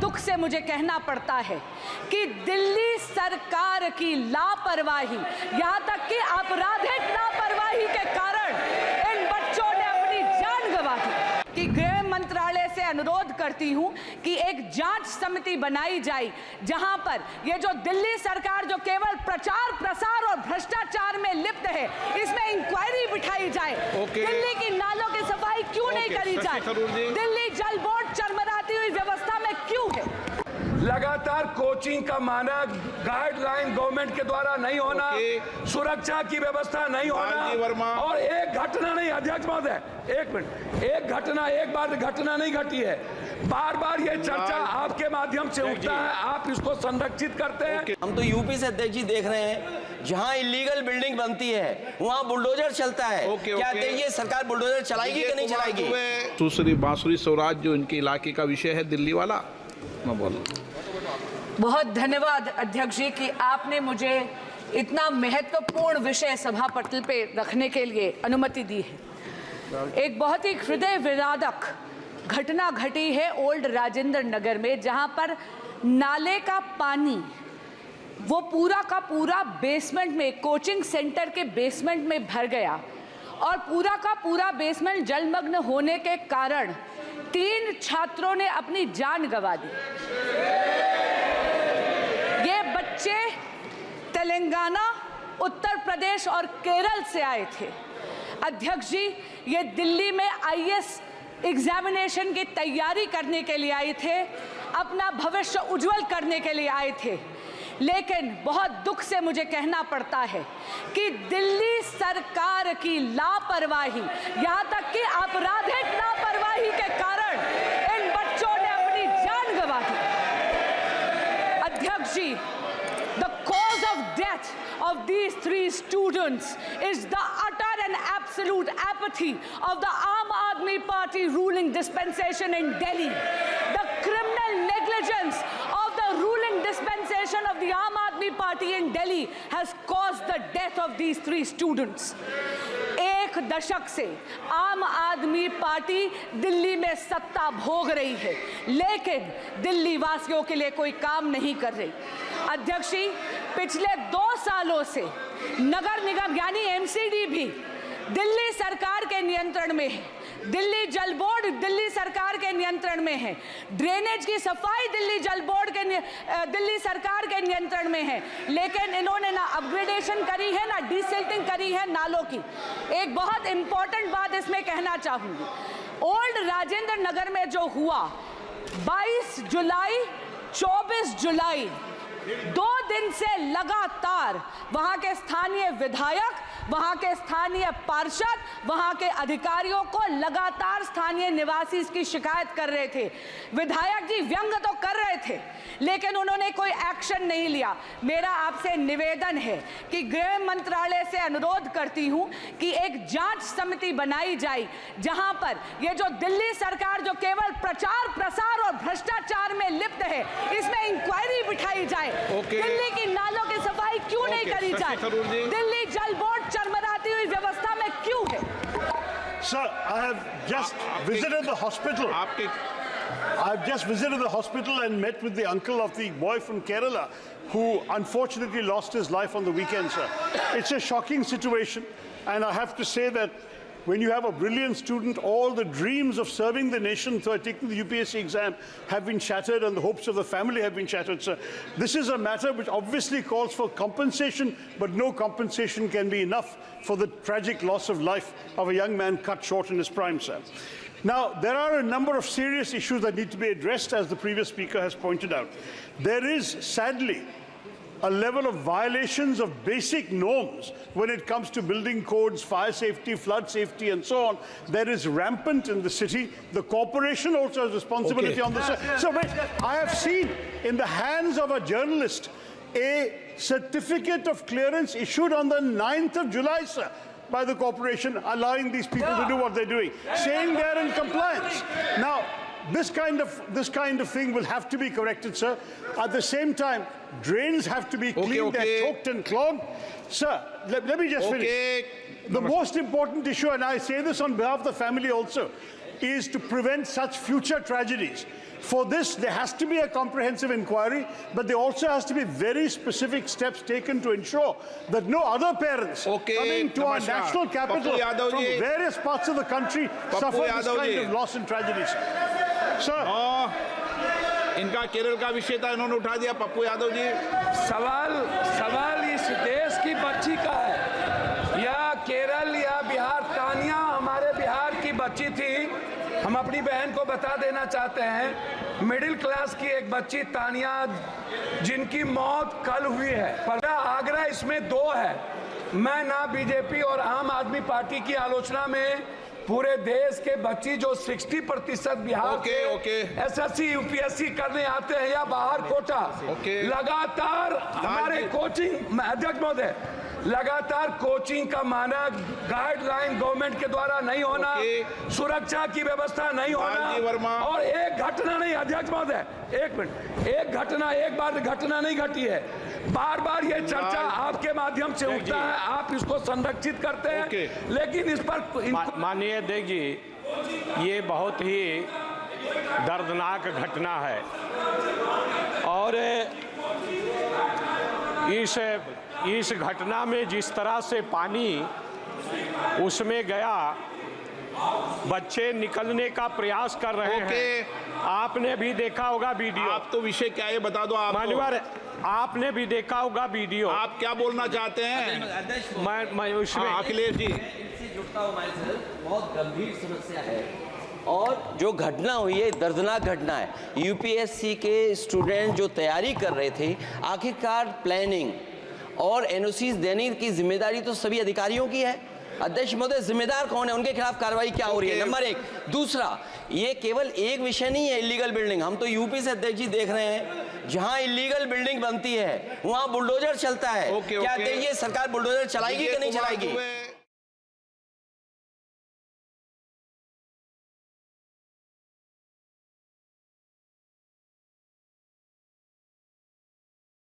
दुख से मुझे कहना पड़ता है कि दिल्ली सरकार की लापरवाही, यहाँ तक कि आपराधिक लापरवाही के कारण इन बच्चों ने अपनी जान गंवा दी। कि गृह मंत्रालय से अनुरोध करती हूं कि एक जांच समिति बनाई जाए जहां पर ये जो दिल्ली सरकार जो केवल प्रचार प्रसार और भ्रष्टाचार में लिप्त है, इसमें इंक्वायरी बिठाई जाए। दिल्ली की नालों की सफाई क्यों नहीं करी जाए? दिल्ली जल बोर्ड चरमराती हुई व्यवस्था में क्यों है? लगातार कोचिंग का मानक गाइडलाइन गवर्नमेंट के द्वारा नहीं होना, सुरक्षा की व्यवस्था नहीं होना, और एक घटना नहीं, अध्यक्ष महोदय एक मिनट, एक बार घटना नहीं घटी है, बार बार ये चर्चा आपके माध्यम से उठता है, आप इसको संरक्षित करते हैं। हम तो यूपी से अध्यक्ष जी देख रहे हैं, जहां इलीगल बिल्डिंग बनती है वहां बुलडोजर चलता है। क्या ये सरकार बुलडोजर चलाएगी कि नहीं चलाएगी? दूसरी बांसुरी स्वराज जो इनके इलाके का विषय है दिल्ली वाला, मैं बोलूं। बहुत धन्यवाद अध्यक्ष जी कि आपने मुझे इतना महत्वपूर्ण विषय सभा पटल पे रखने के लिए अनुमति दी है। एक बहुत ही हृदय विदारक घटना घटी है ओल्ड राजेंद्र नगर में, जहां पर नाले का पानी वो पूरा का पूरा बेसमेंट में, कोचिंग सेंटर के बेसमेंट में भर गया और पूरा का पूरा बेसमेंट जलमग्न होने के कारण 3 छात्रों ने अपनी जान गंवा दी। ये बच्चे तेलंगाना, उत्तर प्रदेश और केरल से आए थे। अध्यक्ष जी, ये दिल्ली में आईएएस एग्जामिनेशन की तैयारी करने के लिए आए थे, अपना भविष्य उज्जवल करने के लिए आए थे, लेकिन बहुत दुख से मुझे कहना पड़ता है कि दिल्ली सरकार की लापरवाही, यहाँ तक कि आपराधिक लापरवाही के कारण इन बच्चों ने अपनी जान गंवा दी। अध्यक्ष जी, the cause of death of these 3 students is the utter and absolute apathy of the Aam Aadmi Party ruling dispensation in Delhi. The criminal negligence of the ruling dispensation of the Aam Aadmi Party in Delhi has caused the death of these 3 students. 1 दशक से आम आदमी party Delhi में सत्ता भोग रही है, लेकिन दिल्ली वासियों के लिए कोई काम नहीं कर रही। अध्यक्ष जी, पिछले 2 सालों से नगर निगम यानी एमसीडी भी दिल्ली सरकार के नियंत्रण में है, दिल्ली जल बोर्ड दिल्ली सरकार के नियंत्रण में है, ड्रेनेज की सफाई दिल्ली जल बोर्ड के दिल्ली सरकार के नियंत्रण में है, लेकिन इन्होंने ना अपग्रेडेशन करी है ना डीसिल्टिंग करी है नालों की। एक बहुत इंपॉर्टेंट बात इसमें कहना चाहूंगी, ओल्ड राजेंद्र नगर में जो हुआ 22 जुलाई 24 जुलाई 2 दिन से लगातार वहां के स्थानीय विधायक, वहां के स्थानीय पार्षद, वहां के अधिकारियों को लगातार स्थानीय निवासी इसकी शिकायत कर रहे थे। विधायक जी व्यंग तो कर रहे थे, लेकिन उन्होंने कोई एक्शन नहीं लिया। मेरा आपसे निवेदन है कि गृह मंत्रालय से अनुरोध करती हूं कि एक जांच समिति बनाई जाए जहां पर ये जो दिल्ली सरकार जो केवल प्रचार प्रसार और भ्रष्टाचार में लिप्त है, इसमें इंक्वायरी बिठाई जाए। दिल्ली की नालों की सफाई क्यों नहीं करी जाए? दिल्ली जल बोर्ड चरमराती हुई व्यवस्था में क्यों है? Sir, I have just visited the hospital. I've just visited the hospital and met with the uncle of the boy from Kerala who unfortunately lost his life on the weekend, sir. It's a shocking situation, and I have to say that when you have a brilliant student, all the dreams of serving the nation through taking the UPSC exam have been shattered and the hopes of the family have been shattered, sir. This is a matter which obviously calls for compensation, but no compensation can be enough for the tragic loss of life of a young man cut short in his prime, sir. Now, there are a number of serious issues that need to be addressed, as the previous speaker has pointed out. There is, sadly, a level of violations of basic norms when it comes to building codes, fire safety, flood safety, and so on. That is rampant in the city. The corporation also has responsibility on this. So wait, I have seen in the hands of a journalist a certificate of clearance issued on the 9th of July, sir, by the corporation, allowing these people to do what they're doing, saying they're in compliance. Now, this kind of thing will have to be corrected, sir. At the same time, drains have to be cleaned. They're choked and clogged. Sir, let me just finish. The most important issue, and I say this on behalf of the family also, is to prevent such future tragedies. For this, there has to be a comprehensive inquiry, but there also has to be very specific steps taken to ensure that no other parents coming to our national capital from various parts of the country suffer this kind of loss and tragedies. Sir, इनका केरल का विषय था, इन्होंने उठा दिया। पप्पू यादव जी, सवाल इस देश की बच्ची का है या केरल या बिहार? तानिया हमारे बिहार की बच्ची थी। हम अपनी बहन को बता देना चाहते हैं, मिडिल क्लास की एक बच्ची तानिया जिनकी मौत कल हुई है। पर आग्रह इसमें दो है। मैं ना बीजेपी और आम आदमी पार्टी की आलोचना में, पूरे देश के बच्ची जो 60% बिहार के एसएससी यूपीएससी करने आते हैं या बाहर कोटा, लगातार हमारे कोचिंग, अध्यक्ष महोदय, लगातार कोचिंग का मानक गाइडलाइन गवर्नमेंट के द्वारा नहीं होना, सुरक्षा की व्यवस्था नहीं होना, और एक घटना नहीं, अध्यक्ष महोदय एक मिनट, एक बार घटना नहीं घटी है, बार बार ये चर्चा आपके माध्यम से उठता है, आप इसको संरक्षित करते हैं, लेकिन इस पर माननीय अध्यक्ष जी, ये बहुत ही दर्दनाक घटना है और इस घटना में जिस तरह से पानी उसमें गया, बच्चे निकलने का प्रयास कर रहे हैं। आपने भी देखा होगा वीडियो। आप तो विषय क्या है बता दो आप। मान्यवर, आपने भी देखा होगा वीडियो। आप क्या बोलना चाहते हैं? मैं उसमें अखिलेश जी, बहुत गंभीर समस्या है और जो घटना हुई है दर्दनाक घटना है। यूपीएससी के स्टूडेंट जो तैयारी कर रहे थे, आखिरकार प्लानिंग और एनओसीज देने की जिम्मेदारी तो सभी अधिकारियों की है। अध्यक्ष महोदय, जिम्मेदार कौन है, उनके खिलाफ कार्रवाई क्या हो रही है? नंबर एक। दूसरा, ये केवल एक विषय नहीं है इलीगल बिल्डिंग। हम तो यूपी से अध्यक्ष जी देख रहे हैं, जहां इलीगल बिल्डिंग बनती है वहां बुलडोजर चलता है। क्या ये सरकार बुलडोजर चलाएगी कि नहीं चलाएगी?